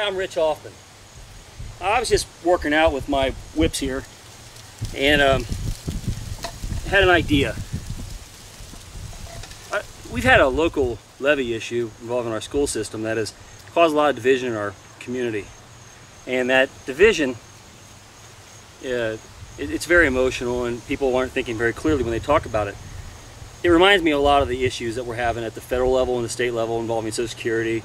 I'm Rich Hoffman. I was just working out with my whips here and had an idea. We've had a local levy issue involving our school system that has caused a lot of division in our community. And that division, it's very emotional, and people aren't thinking very clearly when they talk about it. It reminds me a lot of the issues that we're having at the federal level and the state level involving Social Security,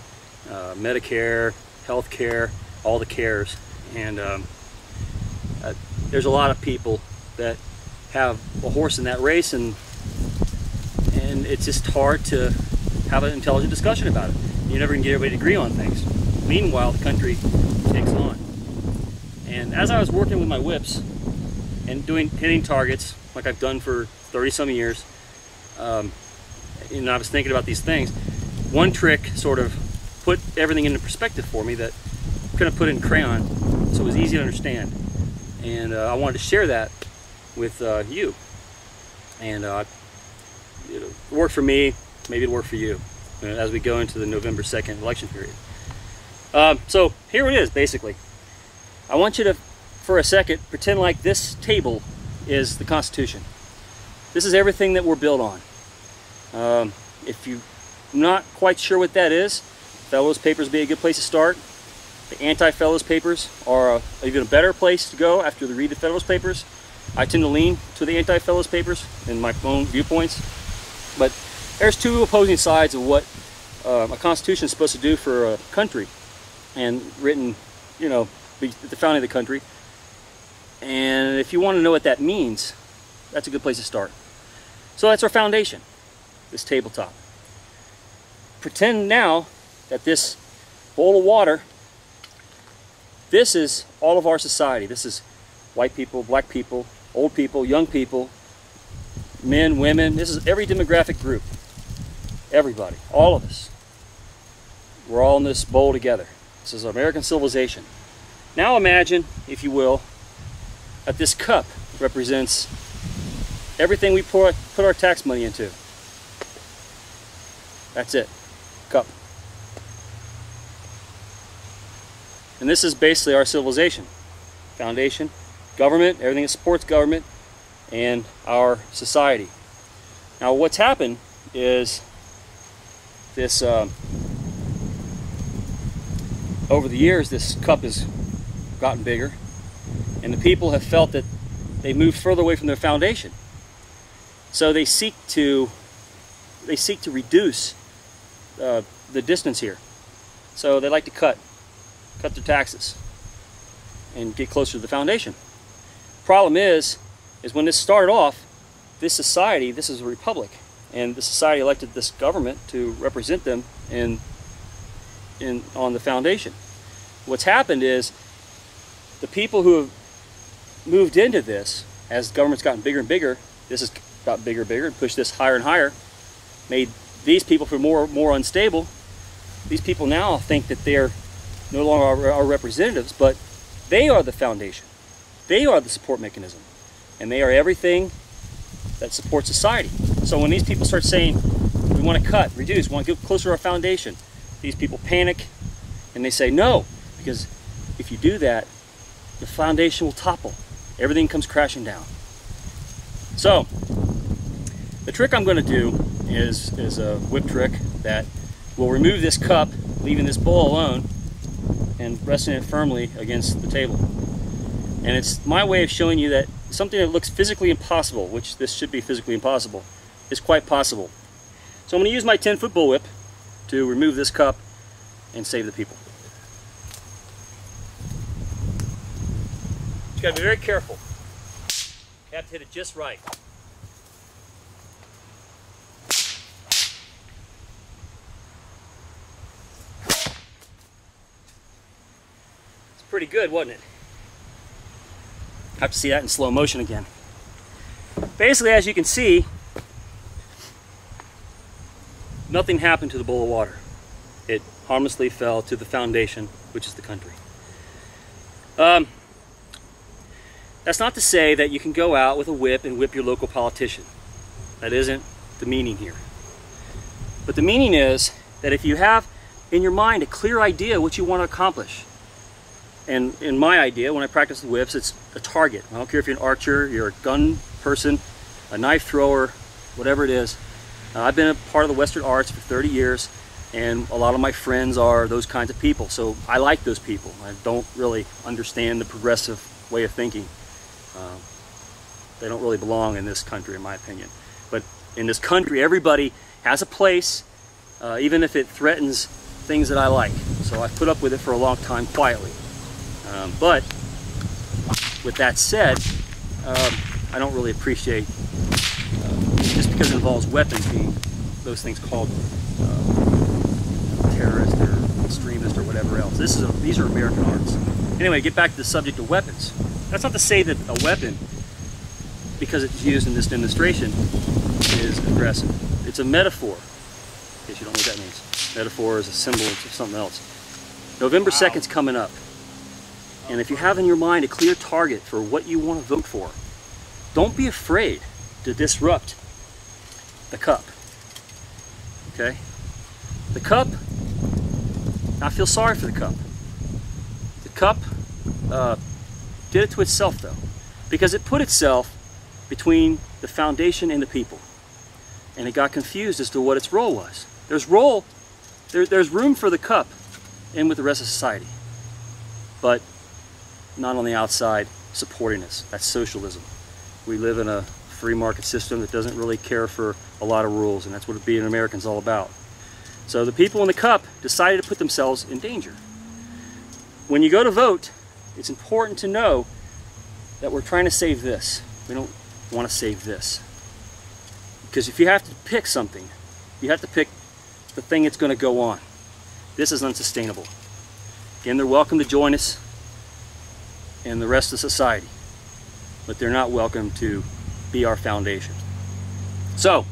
Medicare, health care, all the cares. And there's a lot of people that have a horse in that race, and it's just hard to have an intelligent discussion about it. You're never going to get everybody to agree on things. Meanwhile, the country takes on. And as I was working with my whips and hitting targets like I've done for 30-some years, and I was thinking about these things, one trick sort of put everything into perspective for me that I couldn't put it in crayon, so it was easy to understand. And I wanted to share that with you. And it worked for me, maybe it'll work for you as we go into the November 2nd election period. So here it is, basically. I want you to, for a second, pretend like this table is the Constitution. This is everything that we're built on. If you're not quite sure what that is, Fellows Papers would be a good place to start. The anti-Fellows Papers are even a better place to go after you read the Fellows Papers. I tend to lean to the anti-Fellows Papers in my own viewpoints. But there's two opposing sides of what a Constitution is supposed to do for a country, and written, you know, at the founding of the country. And if you want to know what that means, that's a good place to start. So that's our foundation, this tabletop. Pretend now that this bowl of water, this is all of our society. This is white people, black people, old people, young people, men, women. This is every demographic group. Everybody, all of us. We're all in this bowl together. This is American civilization. Now imagine, if you will, that this cup represents everything we put our tax money into. That's it. Cup. And this is basically our civilization. Foundation, government, everything that supports government, and our society. Now what's happened is this, over the years, this cup has gotten bigger, and the people have felt that they moved further away from their foundation. So they seek to reduce the distance here. So they like to cut their taxes and get closer to the foundation. Problem is when this started off, this society, this is a republic, and the society elected this government to represent them on the foundation. What's happened is the people who have moved into this, as government's gotten bigger and bigger, this has got bigger and bigger and pushed this higher and higher, made these people feel more unstable. These people now think that they're no longer our representatives, but they are the foundation. They are the support mechanism, and they are everything that supports society. So when these people start saying, we want to cut, reduce, we want to get closer to our foundation, these people panic and they say no, because if you do that, the foundation will topple. Everything comes crashing down. So the trick I'm going to do is a whip trick that will remove this cup, leaving this bowl alone and resting it firmly against the table. And it's my way of showing you that something that looks physically impossible, which this should be physically impossible, is quite possible. So I'm going to use my 10-foot bullwhip to remove this cup and save the people. You got to be very careful. You have to hit it just right. It's pretty good, wasn't it? Have to see that in slow motion again. Basically, as you can see, nothing happened to the bowl of water. It harmlessly fell to the foundation, which is the country. That's not to say that you can go out with a whip and whip your local politician. That isn't the meaning here. But the meaning is that if you have in your mind a clear idea what you want to accomplish, And in my idea, when I practice the whips, it's a target. I don't care if you're an archer, you're a gun person, a knife thrower, whatever it is. I've been a part of the Western arts for 30 years, and a lot of my friends are those kinds of people. So I like those people. I don't really understand the progressive way of thinking. They don't really belong in this country, in my opinion. But in this country, everybody has a place, even if it threatens things that I like. So I've put up with it for a long time quietly. But with that said, I don't really appreciate, just because it involves weapons, being those things called terrorist or extremist or whatever else. These are American arts. Anyway, get back to the subject of weapons. That's not to say that a weapon, because it's used in this demonstration, is aggressive. It's a metaphor, in case you don't know what that means. Metaphor is a symbol of something else. November 2nd's coming up. And if you have in your mind a clear target for what you want to vote for, don't be afraid to disrupt the cup. Okay? The cup, I feel sorry for the cup. The cup did it to itself, though, because it put itself between the foundation and the people. And it got confused as to what its role was. There's room for the cup in with the rest of society, but not on the outside supporting us. That's socialism. We live in a free market system that doesn't really care for a lot of rules, and that's what being an American is all about. So the people in the cup decided to put themselves in danger. When you go to vote, it's important to know that we're trying to save this. We don't want to save this. Because if you have to pick something, you have to pick the thing that's going to go on. This is unsustainable. Again, they're welcome to join us and the rest of society, but they're not welcome to be our foundation. So,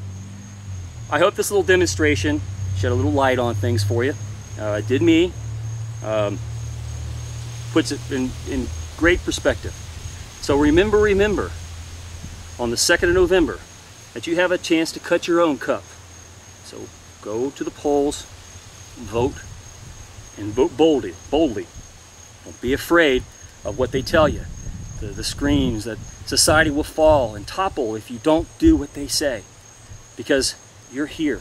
I hope this little demonstration shed a little light on things for you. It did me. Puts it in great perspective. So remember, on the 2nd of November, that you have a chance to cut your own cup. So go to the polls, vote, and vote boldly. Don't be afraid of what they tell you. The screams that society will fall and topple if you don't do what they say. Because you're here.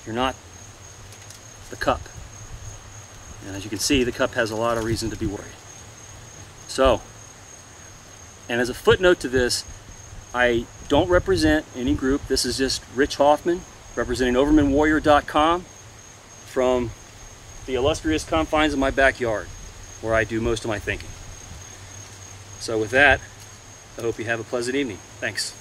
You're not the cup. And as you can see, the cup has a lot of reason to be worried. So, and as a footnote to this, I don't represent any group. This is just Rich Hoffman, representing overmanwarrior.com from the illustrious confines of my backyard, where I do most of my thinking. So with that, I hope you have a pleasant evening. Thanks.